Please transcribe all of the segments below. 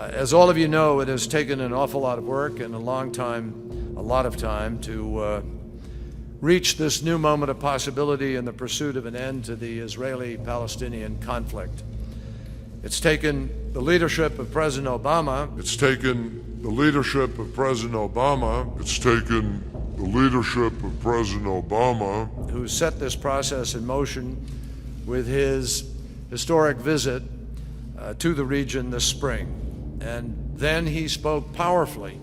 As all of you know, it has taken an awful lot of work and a lot of time to reach this new moment of possibility in the pursuit of an end to the Israeli-Palestinian conflict. It's taken the leadership of President Obama. It's taken the leadership of President Obama. It's taken the leadership of President Obama, who set this process in motion with his historic visit to the region this spring. And then he spoke powerfully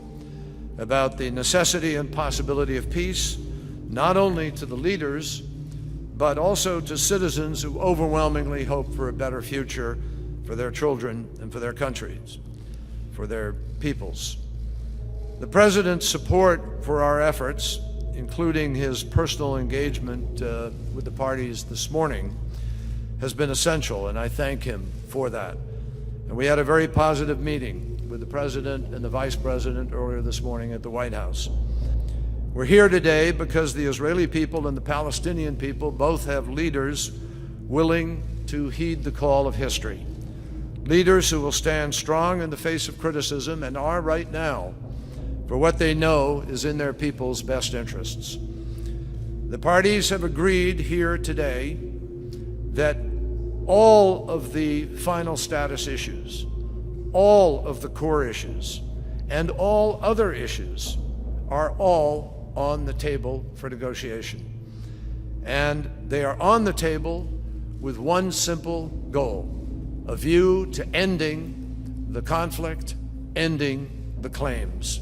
about the necessity and possibility of peace, not only to the leaders, but also to citizens who overwhelmingly hope for a better future for their children and for their countries, for their peoples. The President's support for our efforts, including his personal engagement with the parties this morning, has been essential, and I thank him for that. And we had a very positive meeting with the President and the Vice President earlier this morning at the White House. We're here today because the Israeli people and the Palestinian people both have leaders willing to heed the call of history. Leaders who will stand strong in the face of criticism and are right now for what they know is in their people's best interests. The parties have agreed here today that all of the final status issues, all of the core issues, and all other issues are all on the table for negotiation. And they are on the table with one simple goal, a view to ending the conflict, ending the claims.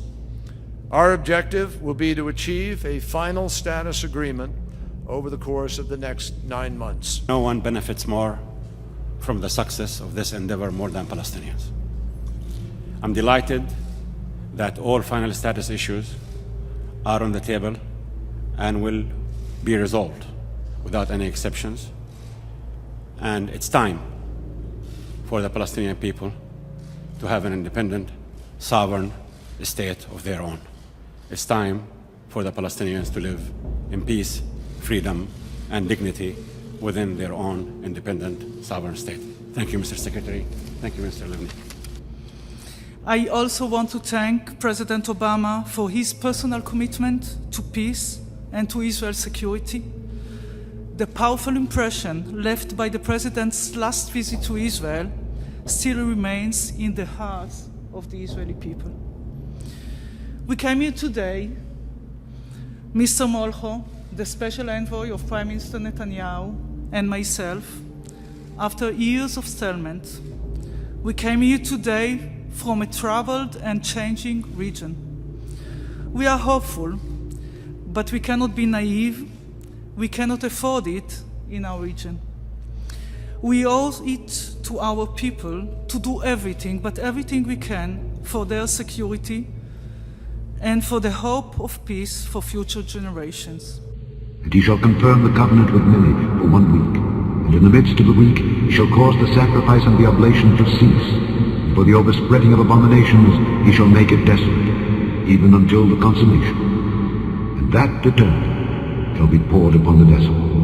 Our objective will be to achieve a final status agreement over the course of the next 9 months. No one benefits more from the success of this endeavor more than Palestinians. I'm delighted that all final status issues are on the table and will be resolved without any exceptions. And it's time for the Palestinian people to have an independent, sovereign state of their own. It's time for the Palestinians to live in peace, freedom, and dignity within their own independent, sovereign state. Thank you, Mr. Secretary. Thank you, Mr. Livni. I also want to thank President Obama for his personal commitment to peace and to Israel's security. The powerful impression left by the President's last visit to Israel still remains in the hearts of the Israeli people. We came here today, Mr. Molcho, the Special Envoy of Prime Minister Netanyahu, and myself, after years of stalemate. We came here today from a troubled and changing region. We are hopeful, but we cannot be naive. We cannot afford it in our region. We owe it to our people to do everything, but everything we can for their security and for the hope of peace for future generations. And he shall confirm the covenant with many for 1 week. And in the midst of the week he shall cause the sacrifice and the oblation to cease. And for the overspreading of abominations he shall make it desolate, even until the consummation. And that determined shall be poured upon the desolate.